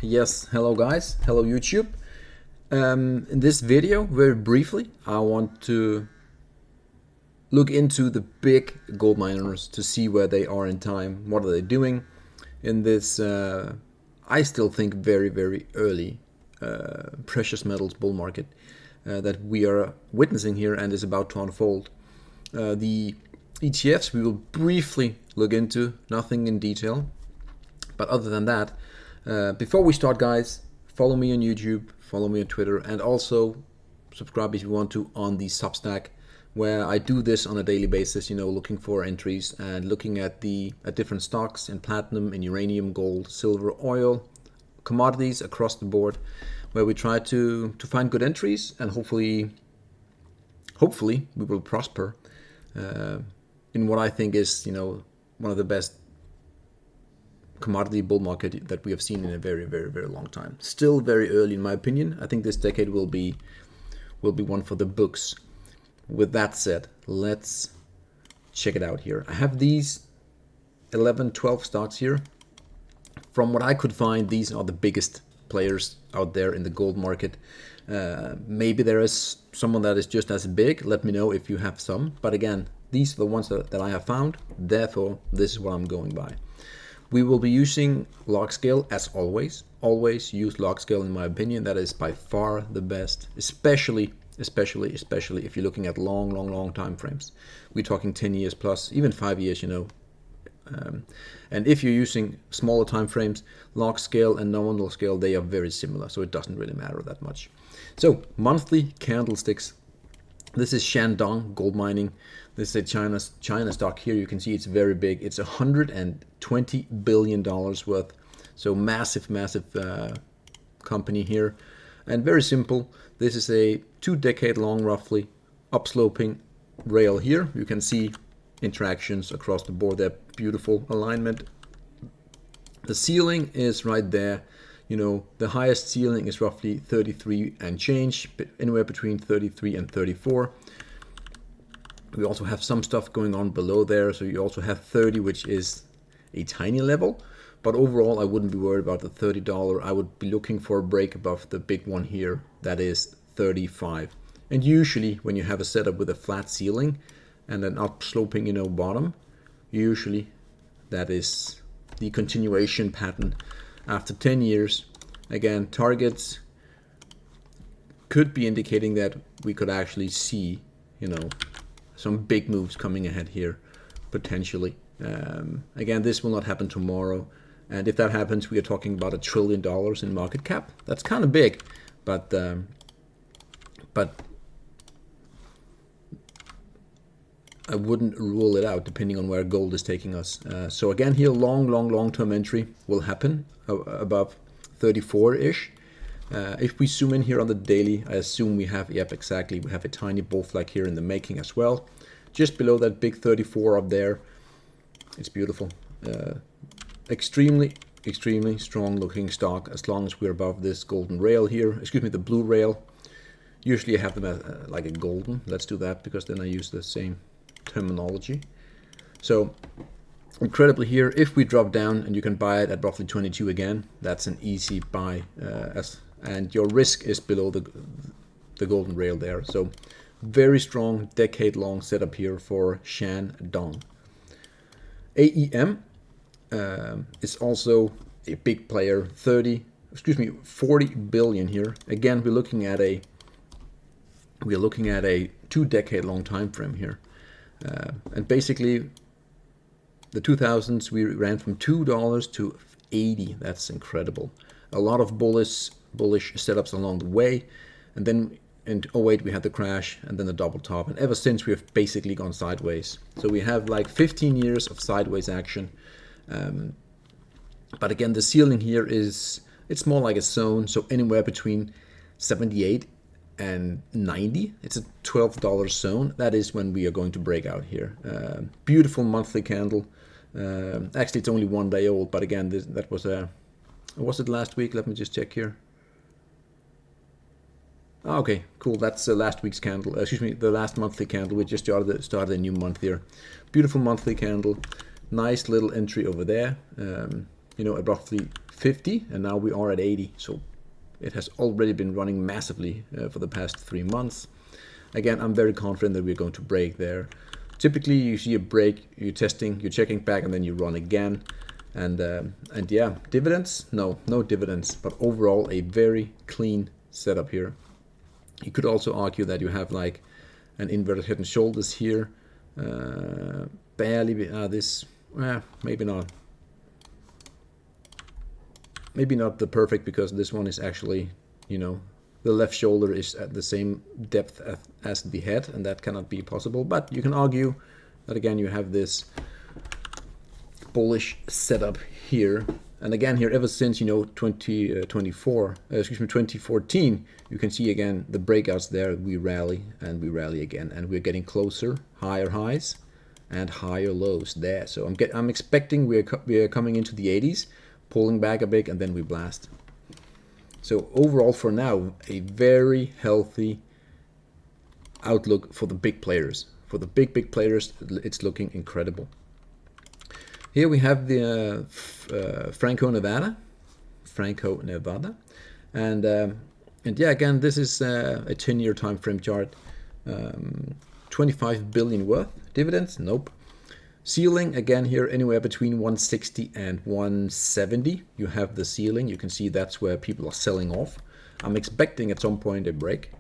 Yes, hello guys, hello YouTube. In this video, very briefly, I want to look into the big gold miners to see where they are in time, what are they doing in this, I still think very early precious metals bull market that we are witnessing here and is about to unfold. The ETFs we will briefly look into, nothing in detail, but other than that, before we start, guys, follow me on YouTube, follow me on Twitter, and also subscribe if you want to on the Substack, where I do this on a daily basis, looking for entries and looking at different stocks in platinum, in uranium, gold, silver, oil, commodities across the board, where we try to find good entries and hopefully we will prosper in what I think is, one of the best commodity bull market that we have seen in a very long time. Still very early in my opinion. I think this decade will be one for the books. With that said, let's check it out here. I have these 11-12 stocks here. From what I could find, these are the biggest players out there in the gold market. Maybe there is someone that is just as big. Let me know if you have some. But again, these are the ones that I have found. Therefore, this is what I'm going by. We will be using log scale as always. Always use log scale in my opinion. That is by far the best, especially if you're looking at long time frames. We're talking 10 years plus, even 5 years, and if you're using smaller time frames, log scale and nominal scale, they are very similar, so it doesn't really matter that much. So monthly candlesticks. This is Shandong Gold Mining. This is a China stock here. You can see it's very big. It's $120 billion worth. So massive company here. And very simple. This is a 2-decade long, roughly, upsloping rail here. You can see interactions across the board. They're beautiful alignment. The ceiling is right there. The highest ceiling is roughly 33 and change, anywhere between 33 and 34. We also have some stuff going on below there, so you also have 30, which is a tiny level. But overall, I wouldn't be worried about the $30. I would be looking for a break above the big one here, that is 35. And usually, when you have a setup with a flat ceiling and an upsloping, bottom, usually that is the continuation pattern. After 10 years, again, targets could be indicating that we could actually see, some big moves coming ahead here, potentially. Again, this will not happen tomorrow. And if that happens, we are talking about $1 trillion in market cap. That's kind of big, but I wouldn't rule it out depending on where gold is taking us. So again, here, long-term entry will happen above 34-ish. If we zoom in here on the daily, I assume we have, yep, exactly, we have a tiny bull flag here in the making as well. Just below that big 34 up there. It's beautiful. Extremely strong looking stock as long as we're above this golden rail here. Excuse me, the blue rail. Usually I have them as, like a golden. Let's do that because then I use the same terminology. So incredibly here, if we drop down and you can buy it at roughly 22 again, that's an easy buy, and your risk is below the golden rail there. So very strong decade-long setup here for Shandong. AEM is also a big player, 40 billion here. Again, we're looking at a 2-decade-long time frame here, and basically the 2000s we ran from $2 to 80. That's incredible. A lot of bullish setups along the way, and then in 08 we had the crash and then the double top, and ever since we have basically gone sideways. So we have like 15 years of sideways action. But again, the ceiling here it's more like a zone, so anywhere between 78 and 90. It's a $12 zone. That is when we are going to break out here. Beautiful monthly candle. Actually, it's only 1 day old, but again, that was it last week? Let me just check here. Okay, cool. That's last week's candle. The last monthly candle. We just started a new month here. Beautiful monthly candle. Nice little entry over there. you know, at roughly 50, and now we are at 80. So it has already been running massively for the past 3 months. Again, I'm very confident that we're going to break there. Typically, you see a break, you're testing, you're checking back, and then you run again. And yeah, dividends? No dividends. But overall, a very clean setup here. You could also argue that you have like an inverted head and shoulders here. Barely this, maybe not. Maybe not the perfect, because this one is actually, you know, the left shoulder is at the same depth as the head, and that cannot be possible. But you can argue that again you have this bullish setup here. And again here, ever since, you know, 2014, you can see again the breakouts there. We rally and we rally again, and we're getting closer, higher highs and higher lows there. So I'm expecting we are coming into the 80s, pulling back a bit, and then we blast. So overall, for now, a very healthy outlook for the big players. For the big players, it's looking incredible. Here we have the Franco-Nevada, and yeah, again, this is a 10-year time frame chart. 25 billion worth. Dividends? Nope. Ceiling, again here, anywhere between 160 and 170. You have the ceiling. You can see that's where people are selling off. I'm expecting at some point a break.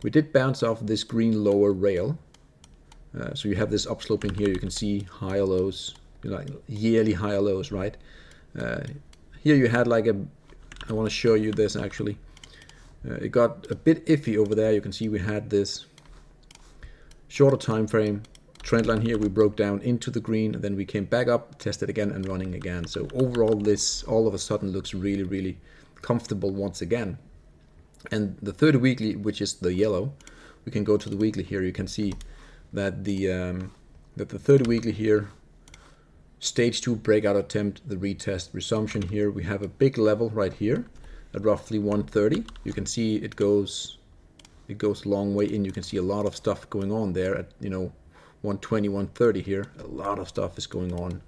We did bounce off this green lower rail. So you have this upsloping here. You can see higher lows, like yearly higher lows, right? Here you had like I want to show you this actually. It got a bit iffy over there. You can see we had this shorter time frame trend line here. We broke down into the green, and then we came back up, tested again, and running again. So overall, this all of a sudden looks really, really comfortable once again. And the 30 weekly, which is the yellow, we can go to the weekly here. You can see that the 30 weekly here, stage 2 breakout attempt, the retest resumption here. We have a big level right here at roughly 130. You can see it goes a long way in. You can see a lot of stuff going on there at, you know, 120, 130 here. A lot of stuff is going on.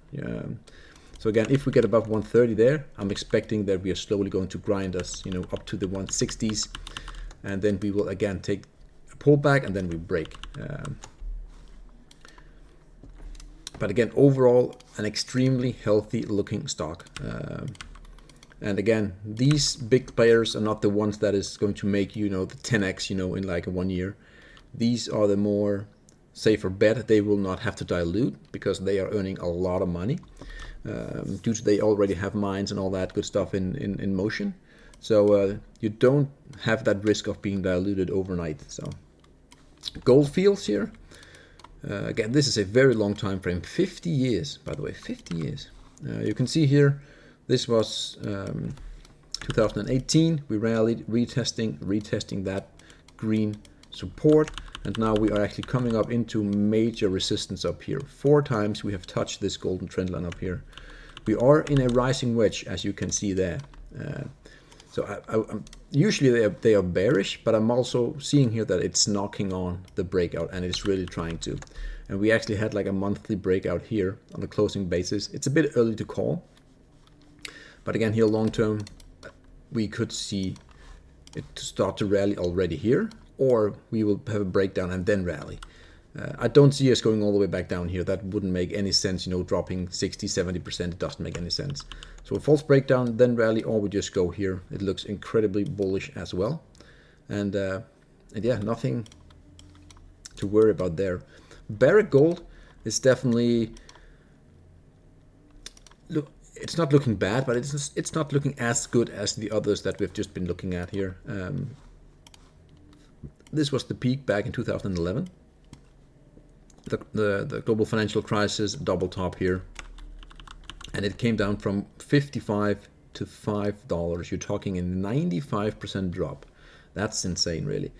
So again, if we get above 130 there, I'm expecting that we are slowly going to grind us, you know, up to the 160s, and then we will again take a pullback, and then we break. But again, overall, an extremely healthy looking stock. And again, these big players are not the ones that is going to make, you know, the 10x, you know, in like 1 year. These are the more safer bet. They will not have to dilute because they are earning a lot of money due to they already have mines and all that good stuff in motion. So you don't have that risk of being diluted overnight. So gold fields here. Again, this is a very long time frame, 50 years, by the way, 50 years. You can see here, this was 2018. We rallied, retesting that green support, and now we are actually coming up into major resistance up here. 4 times we have touched this golden trend line up here. We are in a rising wedge, as you can see there. So I'm usually they are bearish, but I'm also seeing here that it's knocking on the breakout, and it's really trying to. And we actually had like a monthly breakout here on a closing basis. It's a bit early to call, but again here long term, we could see it to start to rally already here, or we will have a breakdown and then rally. I don't see us going all the way back down here. That wouldn't make any sense, you know, dropping 60-70%. It doesn't make any sense. So a false breakdown, then rally, or we just go here. It looks incredibly bullish as well. And yeah, nothing to worry about there. Barrick Gold is definitely, look, it's not looking bad, but it's not looking as good as the others that we've just been looking at here. This was the peak back in 2011. The global financial crisis, double top here, and it came down from 55 to $5. You're talking a 95% drop. That's insane, really.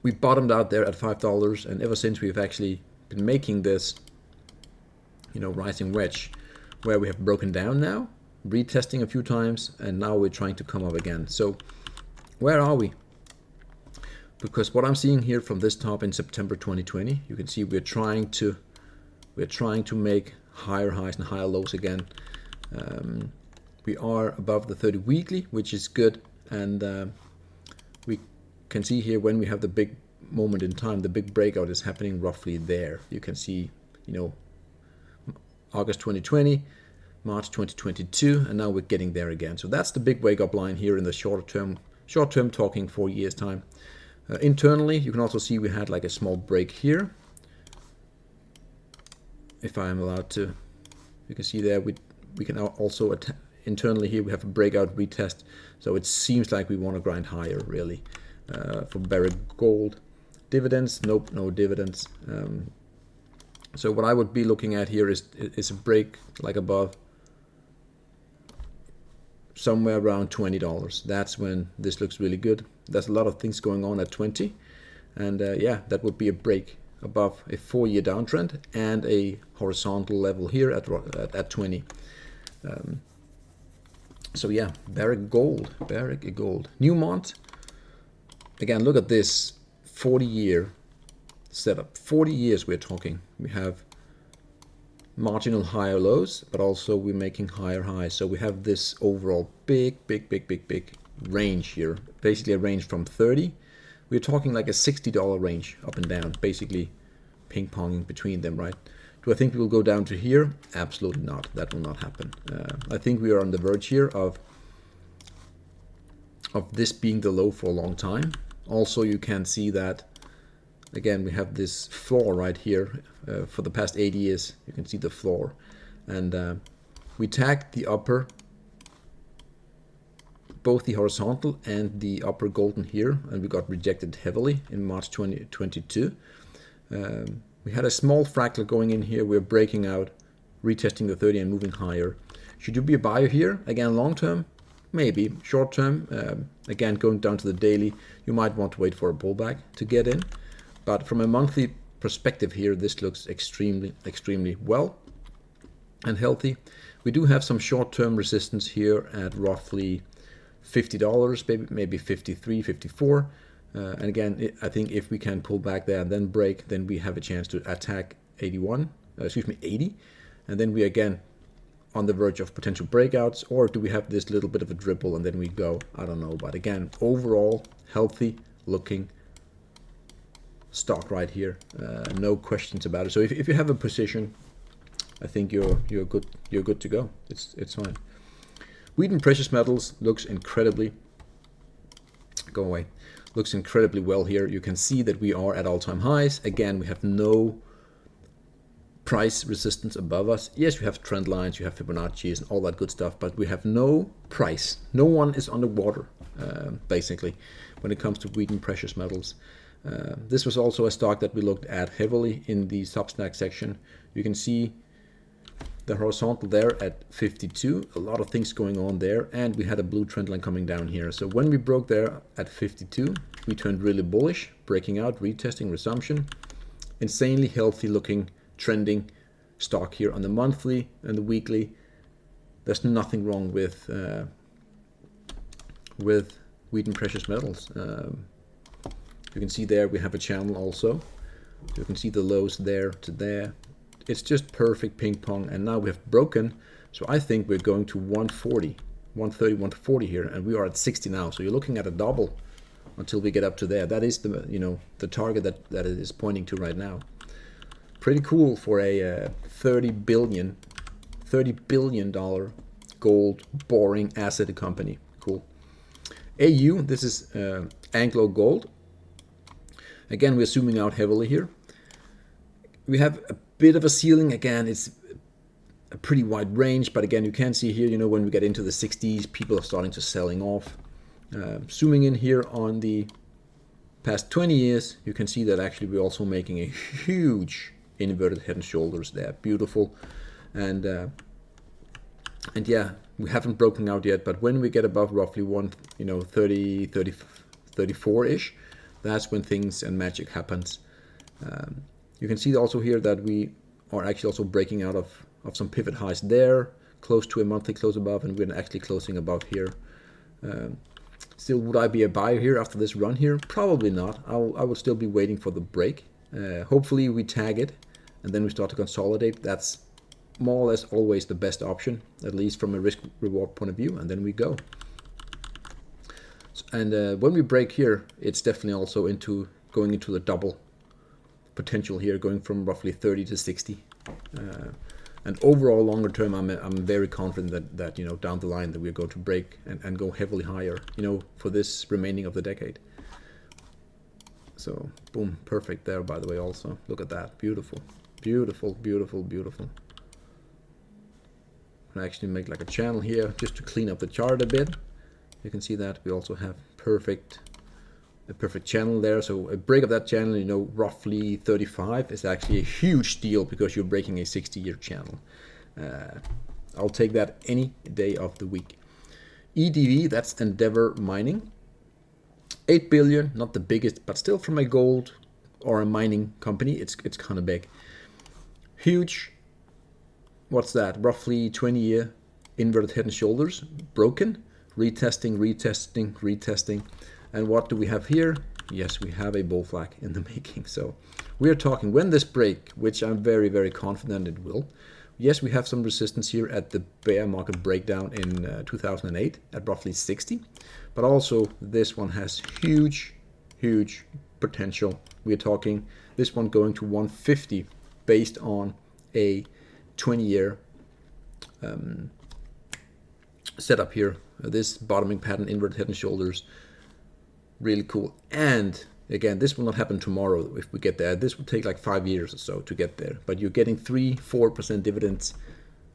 We bottomed out there at $5, and ever since we've actually been making this, you know, rising wedge, where we have broken down now, retesting a few times, and now we're trying to come up again. So where are we? Because what I'm seeing here from this top in September 2020, you can see we're trying to make higher highs and higher lows again. We are above the 30 weekly, which is good, and we can see here when we have the big moment in time, the big breakout is happening roughly there. You can see, you know, August 2020, March 2022, and now we're getting there again. So that's the big wake up line here in the short term talking 4 years time. Internally, you can also see we had like a small break here. If I am allowed to, you can see there we can also internally here we have a breakout retest. So it seems like we want to grind higher really. For Barrick Gold, dividends, nope, no dividends. So what I would be looking at here is a break like above somewhere around $20. That's when this looks really good. There's a lot of things going on at 20, and yeah, that would be a break above a 4-year downtrend and a horizontal level here at 20. So yeah, Barrick Gold. Newmont, again, look at this 40-year setup. 40 years we're talking. We have marginal higher lows, but also we're making higher highs. So we have this overall big range here. Basically a range from 30. We're talking like a $60 range up and down, basically ping-ponging between them, right? Do I think we will go down to here? Absolutely not. That will not happen. I think we are on the verge here of this being the low for a long time. Also, you can see that, again, we have this floor right here for the past 8 years. You can see the floor. And we tagged the upper, both the horizontal and the upper golden here, and we got rejected heavily in March 2022. We had a small fractal going in here. We're breaking out, retesting the 30 and moving higher. Should you be a buyer here? Again, long term? Maybe. Short term, again, going down to the daily, you might want to wait for a pullback to get in. But from a monthly perspective here, this looks extremely well and healthy. We do have some short-term resistance here at roughly $50, maybe 53, 54. And again, I think if we can pull back there and then break, then we have a chance to attack 80. And then we again on the verge of potential breakouts, or do we have this little bit of a dribble and then we go? I don't know. But again, overall, healthy looking stock right here. No questions about it. So if you have a position, I think you're good to go. It's fine. Wheaton Precious Metals looks incredibly looks incredibly well here. You can see that we are at all-time highs. Again, we have no price resistance above us. Yes, you have trend lines, you have Fibonacci's and all that good stuff, but we have no price. No one is underwater, basically, when it comes to Wheaton Precious Metals. This was also a stock that we looked at heavily in the Substack section. You can see the horizontal there at 52, a lot of things going on there, and we had a blue trend line coming down here. So when we broke there at 52, we turned really bullish, breaking out, retesting, resumption. Insanely healthy looking, trending stock here on the monthly and the weekly. There's nothing wrong with Wheaton Precious Metals. You can see there we have a channel also. You can see the lows there to there. It's just perfect ping pong, and now we have broken. So I think we're going to 140, 130, 140 here, and we are at 60 now. So you're looking at a double until we get up to there. That is the the target that it is pointing to right now. Pretty cool for a $30 billion gold boring asset company. Cool. AU, this is Anglo Gold. Again, we're zooming out heavily here. We have a bit of a ceiling. Again, it's a pretty wide range, but again, you can see here, when we get into the 60s, people are starting to selling off. Zooming in here on the past 20 years, you can see that actually we're also making a huge inverted head and shoulders there. Beautiful. And yeah, we haven't broken out yet, but when we get above roughly 30, 34-ish, that's when things and magic happens. You can see also here that we are actually also breaking out of some pivot highs there, close to a monthly close above, and we're actually closing above here. Still, would I be a buyer here after this run here? Probably not. I would still be waiting for the break. Hopefully we tag it and then we start to consolidate. That's more or less always the best option, at least from a risk reward point of view, and then we go. And when we break here, it's definitely also going into the double potential here, going from roughly 30 to 60. And overall, longer term, I'm very confident that down the line that we're going to break and go heavily higher, for this remaining of the decade. So boom, perfect there. By the way, also look at that, beautiful, beautiful, beautiful, beautiful. I actually make like a channel here just to clean up the chart a bit. You can see that we also have a perfect channel there. So a break of that channel, roughly 35 is actually a huge deal because you're breaking a 60-year channel. I'll take that any day of the week. EDV, that's Endeavour Mining. 8 billion, not the biggest, but still from a gold or a mining company, it's kind of big. Huge. What's that? Roughly 20-year inverted head and shoulders, broken. Retesting, retesting, retesting. And what do we have here? Yes, we have a bull flag in the making. So we are talking when this break, which I'm very, very confident it will. Yes, we have some resistance here at the bear market breakdown in 2008 at roughly 60. But also this one has huge, huge potential. We are talking this one going to 150 based on a 20-year setup here. This bottoming pattern, inverted head and shoulders, really cool. And again, this will not happen tomorrow if we get there. This will take like 5 years or so to get there. But you're getting 3-4% dividends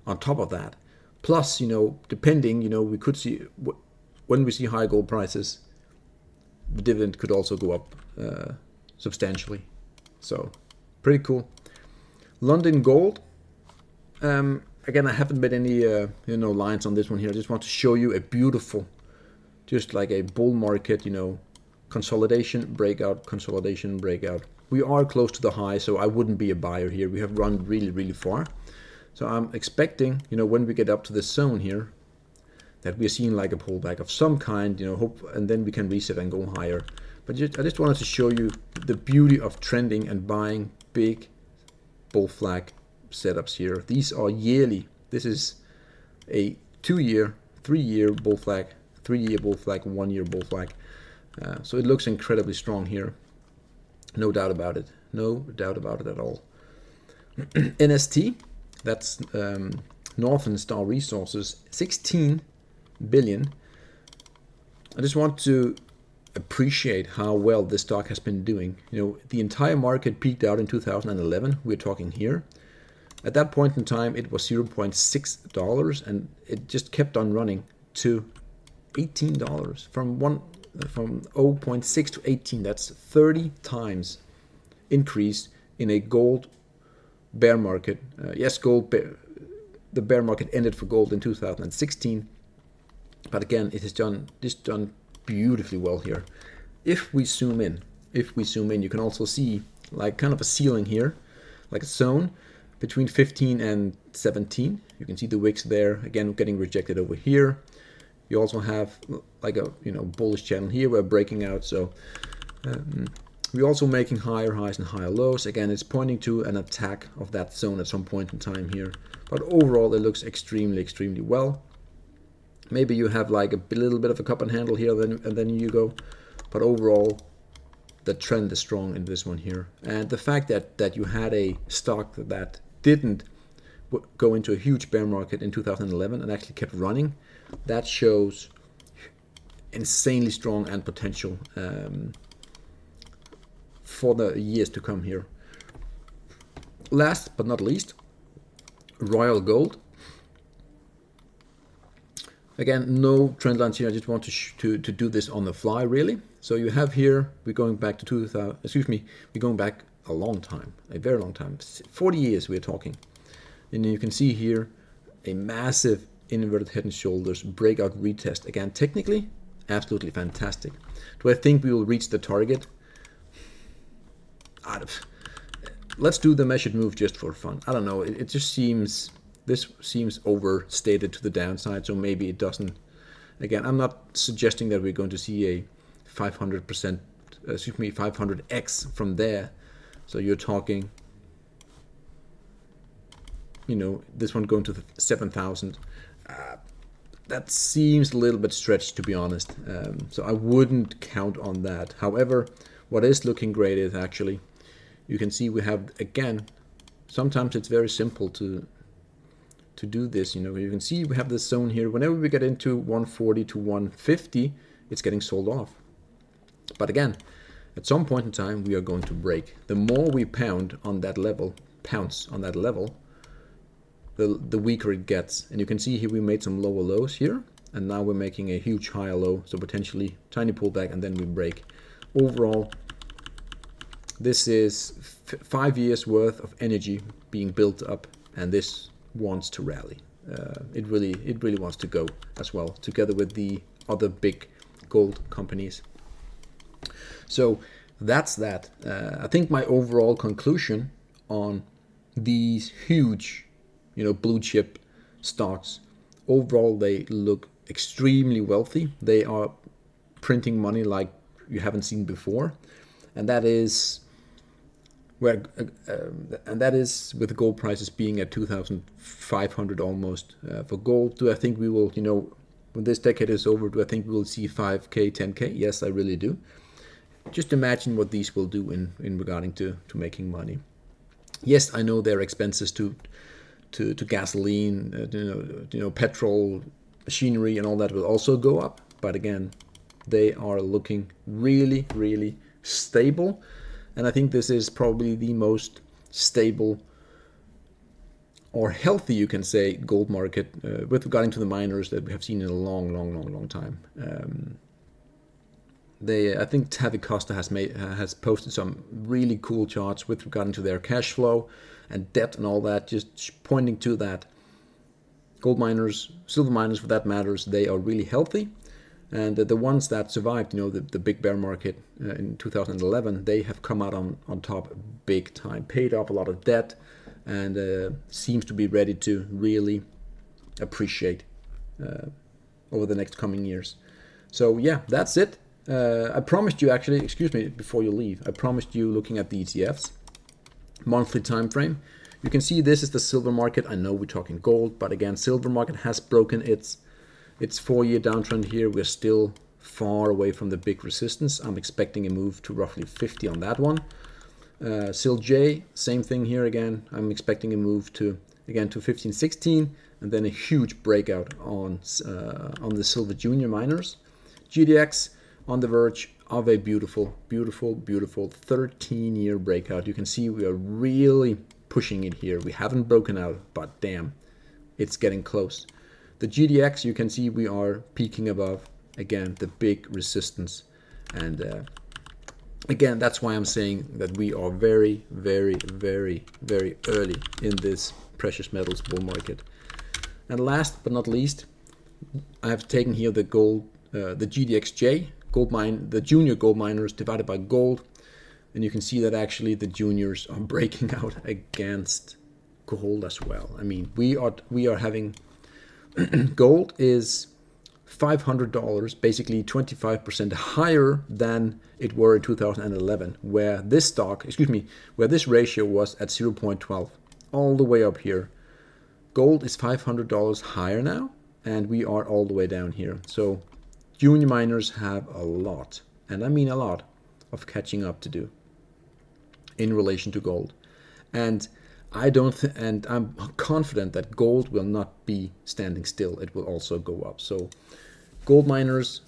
on top of that. Plus, depending, we could see when we see high gold prices, the dividend could also go up substantially. So pretty cool. London Gold. Again, I haven't made any lines on this one here. I just want to show you a beautiful, just like a bull market, consolidation, breakout, consolidation, breakout. We are close to the high, so I wouldn't be a buyer here. We have run really, really far. So I'm expecting, when we get up to this zone here, that we're seeing like a pullback of some kind, hope, and then we can reset and go higher. But I just wanted to show you the beauty of trending and buying big bull flag setups here. These are yearly. This is a 2-year, 3-year bull flag, 3-year bull flag, 1-year bull flag. So it looks incredibly strong here. No doubt about it. No doubt about it at all. NST, that's Northern Star Resources, 16 billion. I just want to appreciate how well this stock has been doing. The entire market peaked out in 2011. We're talking here. At that point in time, it was $0.6, and it just kept on running to $18 from 0.6 to 18. That's 30 times increase in a gold bear market. Yes, the bear market ended for gold in 2016, but again, it has done beautifully well here. If we zoom in, you can also see like kind of a ceiling here, like a zone between 15 and 17. You can see the wicks there, again getting rejected over here. You also have like a bullish channel here, we're breaking out. So we're also making higher highs and higher lows. Again, it's pointing to an attack of that zone at some point in time here. But overall, it looks extremely, extremely well. Maybe you have like a little bit of a cup and handle here, and then you go. But overall, the trend is strong in this one here. And the fact that you had a stock that didn't go into a huge bear market in 2011 and actually kept running, that shows insanely strong and potential for the years to come here. Last but not least, Royal Gold. Again, no trend lines here. I just want to do this on the fly, really. So you have here, we're going back to 2000. We're going back a long time, a very long time, 40 years we're talking. And you can see here a massive inverted head and shoulders breakout retest. Again, technically, absolutely fantastic. Do I think we will reach the target? Let's do the measured move just for fun. I don't know. It just seems, this seems overstated to the downside, so maybe it doesn't. Again, I'm not suggesting that we're going to see a 500x from there. So you're talking this one going to 7,000. That seems a little bit stretched, to be honest. So I wouldn't count on that. However, what is looking great is actually, you can see we have, again, sometimes it's very simple to do this. You can see we have this zone here. Whenever we get into 140 to 150, it's getting sold off. But again, at some point in time, we are going to break. The more we pounce on that level, the weaker it gets. And you can see here we made some lower lows here, and now we're making a huge higher low, so potentially tiny pullback, and then we break. Overall, this is 5 years worth of energy being built up, and this wants to rally. It really wants to go as well, together with the other big gold companies. So that's that. I think my overall conclusion on these huge blue chip stocks, overall they look extremely wealthy. They are printing money like you haven't seen before, and that is with the gold prices being at 2,500 almost for gold. Do I think we will, when this decade is over, do I think we will see 5K, 10K? Yes, I really do. Just imagine what these will do in regarding to making money. Yes, I know there are expenses to gasoline, petrol, machinery, and all that will also go up. But again, they are looking really, really stable. And I think this is probably the most stable or healthy, you can say, gold market with regarding to the miners that we have seen in a long time. I think Tavi Costa has posted some really cool charts with regarding to their cash flow and debt and all that, just pointing to that. Gold miners, silver miners for that matters, they are really healthy. And the ones that survived, the big bear market in 2011, they have come out on top big time, paid off a lot of debt, and seems to be ready to really appreciate over the next coming years. So yeah, that's it. I promised you, actually, excuse me, before you leave, I promised you looking at the ETFs, monthly time frame. You can see this is the silver market. I know we're talking gold, but again, silver market has broken its 4-year downtrend here. We're still far away from the big resistance. I'm expecting a move to roughly 50 on that one. SILJ, same thing here again. I'm expecting a move to 15, 16, and then a huge breakout on the silver junior miners. GDX on the verge of a beautiful 13-year breakout. You can see we are really pushing it here. We haven't broken out, but damn, it's getting close. The GDX, you can see we are peaking above, again, the big resistance. And again, that's why I'm saying that we are very, very, very, very early in this precious metals bull market. And last but not least, I have taken here the gold, the GDXJ, the junior gold miners divided by gold. And you can see that actually the juniors are breaking out against gold as well. I mean, we are having... Gold is $500, basically 25% higher than it were in 2011, where this ratio was at 0.12, all the way up here. Gold is $500 higher now, and we are all the way down here. So junior miners have a lot, and I mean a lot, of catching up to do in relation to gold. And and I'm confident that gold will not be standing still. It will also go up. So gold miners,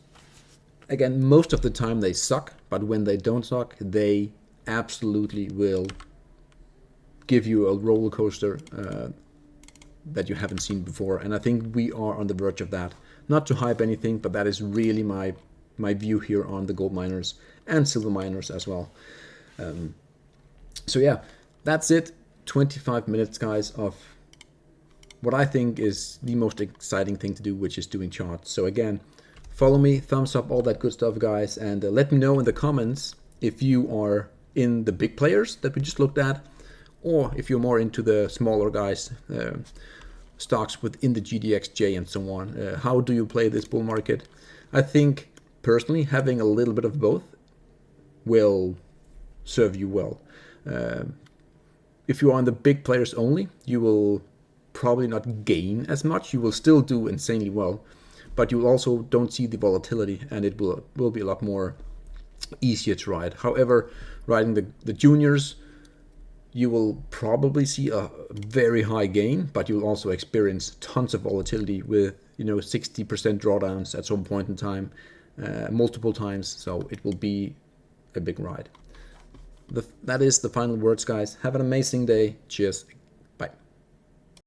again, most of the time they suck, but when they don't suck, they absolutely will give you a roller coaster that you haven't seen before. And I think we are on the verge of that. Not to hype anything, but that is really my view here on the gold miners and silver miners as well. So yeah, that's it. 25 minutes, guys, of what I think is the most exciting thing to do, which is doing charts. So again, follow me, thumbs up, all that good stuff, guys, and let me know in the comments if you are in the big players that we just looked at, or if you're more into the smaller guys, stocks within the GDXJ and so on. How do you play this bull market? I think personally having a little bit of both will serve you well. If you are on the big players only, you will probably not gain as much. You will still do insanely well, but you also don't see the volatility, and it will be a lot more easier to ride. However, riding the juniors, you will probably see a very high gain, but you'll also experience tons of volatility with 60% drawdowns at some point in time, multiple times. So it will be a big ride. That is the final words, guys. Have an amazing day. Cheers.